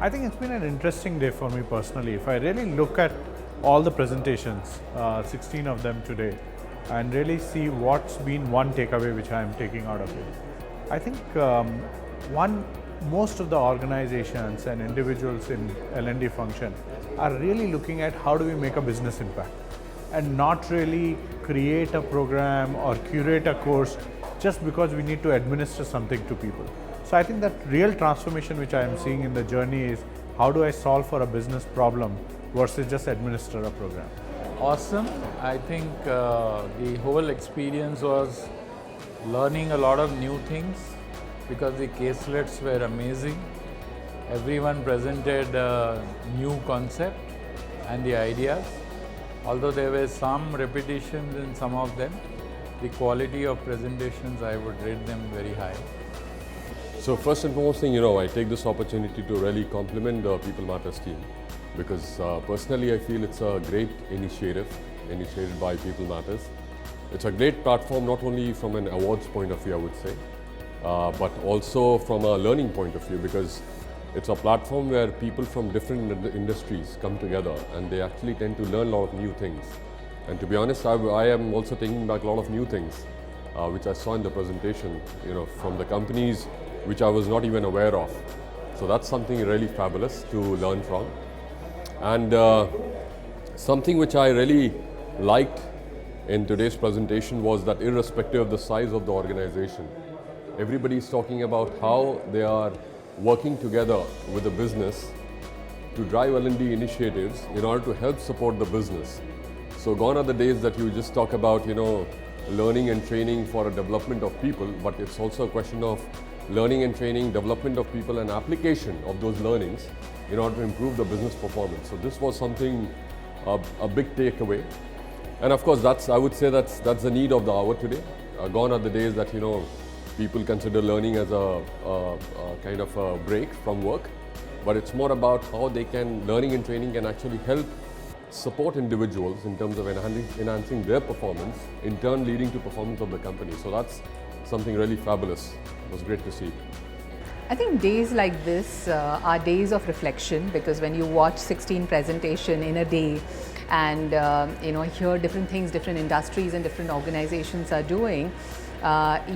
I think it's been an interesting day for me personally. If I really look at all the presentations, 16 of them today, and really see what's been one takeaway which I'm taking out of it. I think most of the organizations and individuals in L&D function are really looking at how do we make a business impact and not really create a program or curate a course just because we need to administer something to people. So I think that real transformation which I am seeing in the journey is how do I solve for a business problem versus just administer a program. Awesome. I think the whole experience was learning a lot of new things because the caselets were amazing. Everyone presented a new concept and the ideas. Although there were some repetitions in some of them, the quality of presentations, I would rate them very high. So first and foremost thing, I take this opportunity to really compliment the People Matters team because personally I feel it's a great initiative initiated by People Matters. It's a great platform not only from an awards point of view, I would say, but also from a learning point of view because it's a platform where people from different industries come together and they actually tend to learn a lot of new things. And to be honest, I am also taking back a lot of new things which I saw in the presentation, from the companies which I was not even aware of. So that's something really fabulous to learn from. And something which I really liked in today's presentation was that irrespective of the size of the organization, everybody is talking about how they are working together with the business to drive L&D initiatives in order to help support the business. So gone are the days that you just talk about, learning and training for a development of people, but it's also a question of learning and training, development of people and application of those learnings in order to improve the business performance. So this was something, a big takeaway. And of course, I would say that's the need of the hour today. Gone are the days that, people consider learning as a kind of a break from work, but it's more about how learning and training can actually help support individuals in terms of enhancing their performance, in turn leading to performance of the company. So that's something really fabulous. It was great to see. I think days like this are days of reflection because when you watch 16 presentation in a day and hear different things different industries and different organizations are doing,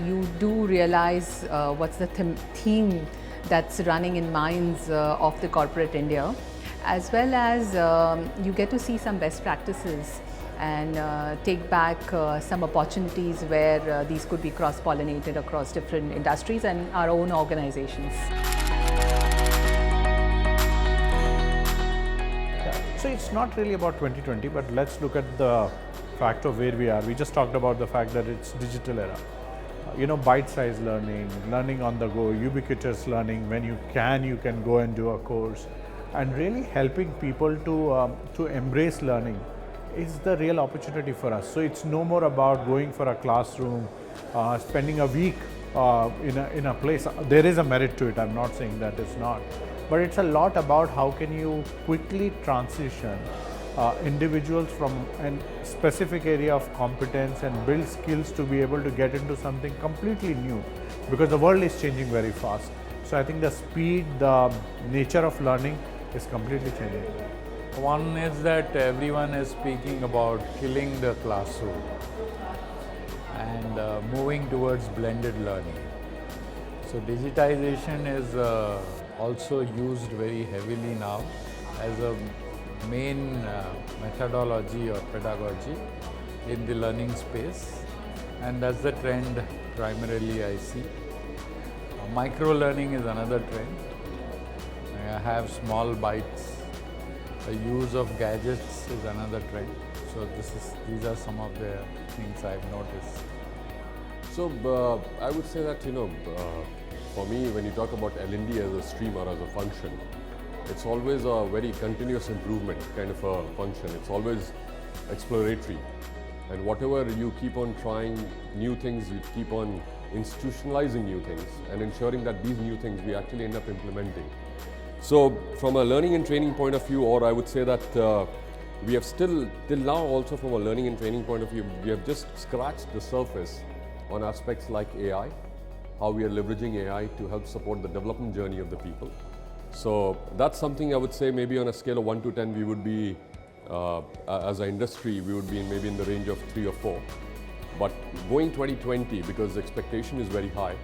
you do realize what's the theme that's running in minds of the corporate India, as well as you get to see some best practices and take back some opportunities where these could be cross-pollinated across different industries and our own organizations. So it's not really about 2020, but let's look at the fact of where we are. We just talked about the fact that it's digital era. Bite-sized learning on the go, ubiquitous learning. When you can go and do a course, and really helping people to embrace learning is the real opportunity for us. So it's no more about going for a classroom, spending a week in a place. There is a merit to it. I'm not saying that it's not, but it's a lot about how can you quickly transition individuals from a specific area of competence and build skills to be able to get into something completely new because the world is changing very fast. So I think the speed, the nature of learning is completely changing. One is that everyone is speaking about killing the classroom and moving towards blended learning. So digitization is also used very heavily now as a main methodology or pedagogy in the learning space, and that's the trend primarily I see. Micro learning is another trend. I have small bites. The use of gadgets is another trend. So these are some of the things I've noticed. So I would say that for me, when you talk about L&D as a stream or as a function, it's always a very continuous improvement kind of a function. It's always exploratory, and whatever you keep on trying new things, you keep on institutionalizing new things and ensuring that these new things we actually end up implementing. So from a learning and training point of view, or I would say that we have still, till now also from a learning and training point of view, we have just scratched the surface on aspects like AI, how we are leveraging AI to help support the development journey of the people. So that's something I would say maybe on a scale of 1 to 10 we would be, as an industry, we would be maybe in the range of 3 or 4. But going 2020, because the expectation is very high,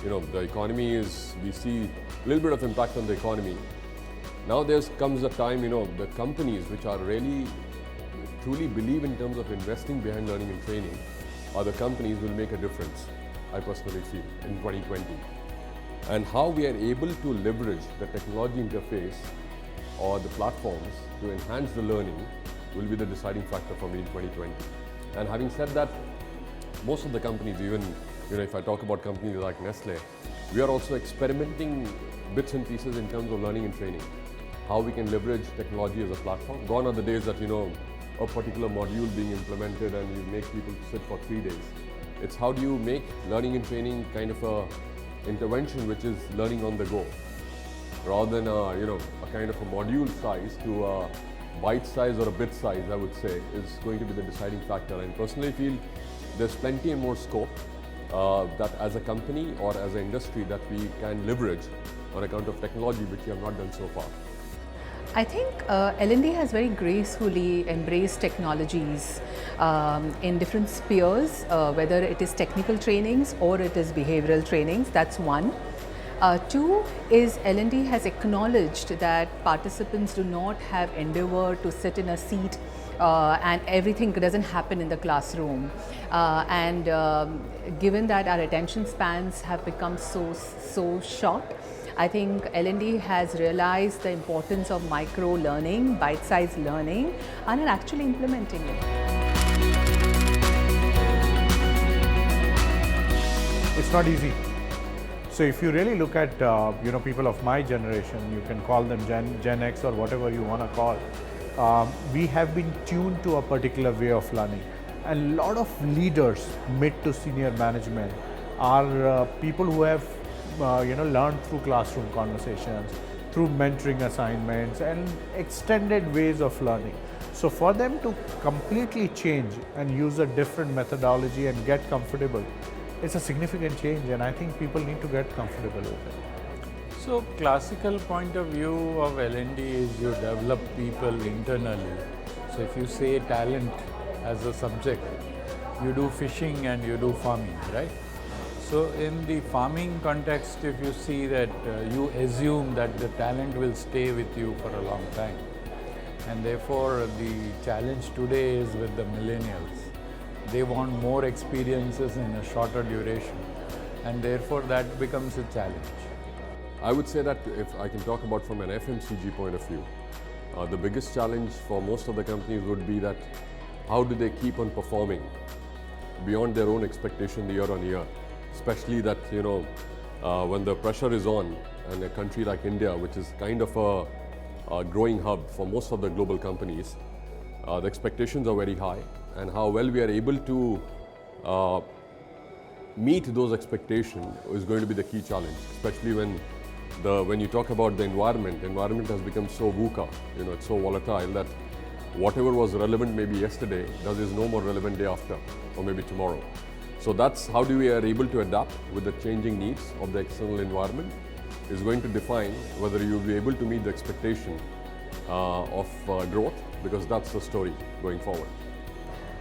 the economy we see a little bit of impact on the economy. Now comes a time, the companies which are really truly believe in terms of investing behind learning and training, are the companies will make a difference, I personally feel, in 2020. And how we are able to leverage the technology interface or the platforms to enhance the learning will be the deciding factor for me in 2020. And having said that, most of the companies, even if I talk about companies like Nestle, we are also experimenting bits and pieces in terms of learning and training. How we can leverage technology as a platform. Gone are the days that a particular module being implemented and you make people sit for 3 days. It's how do you make learning and training kind of a intervention which is learning on the go, rather than a kind of a module size to a bite size or a bit size, I would say, is going to be the deciding factor. And personally feel there's plenty and more scope that as a company or as an industry that we can leverage on account of technology, which we have not done so far. I think L&D has very gracefully embraced technologies in different spheres, whether it is technical trainings or it is behavioral trainings. That's one. Two is L&D has acknowledged that participants do not have endeavor to sit in a seat and everything doesn't happen in the classroom. Given that our attention spans have become so short, I think L&D has realized the importance of micro learning, bite-sized learning, and are actually implementing it. It's not easy. So if you really look at people of my generation, you can call them Gen X or whatever you want to call, we have been tuned to a particular way of learning. And a lot of leaders, mid to senior management, are people who have learned through classroom conversations, through mentoring assignments and extended ways of learning. So for them to completely change and use a different methodology and get comfortable, it's a significant change, and I think people need to get comfortable with it. So classical point of view of L&D is you develop people internally. So if you say talent as a subject, you do fishing and you do farming, right? So in the farming context, if you see that you assume that the talent will stay with you for a long time. And therefore the challenge today is with the millennials. They want more experiences in a shorter duration, and therefore that becomes a challenge. I would say that if I can talk about from an FMCG point of view, the biggest challenge for most of the companies would be that how do they keep on performing beyond their own expectation year on year, especially that when the pressure is on, and a country like India, which is kind of a growing hub for most of the global companies, the expectations are very high, and how well we are able to meet those expectations is going to be the key challenge, especially when you talk about the environment has become so VUCA, it's so volatile that whatever was relevant maybe yesterday is no more relevant day after or maybe tomorrow. So that's how we are able to adapt with the changing needs of the external environment is going to define whether you'll be able to meet the expectation of growth, because that's the story going forward.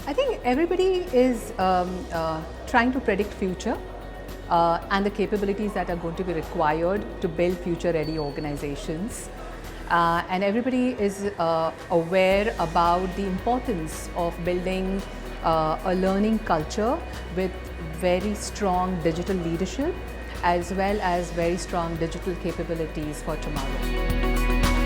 I think everybody is trying to predict future and the capabilities that are going to be required to build future-ready organizations. And everybody is aware about the importance of building a learning culture with very strong digital leadership as well as very strong digital capabilities for tomorrow.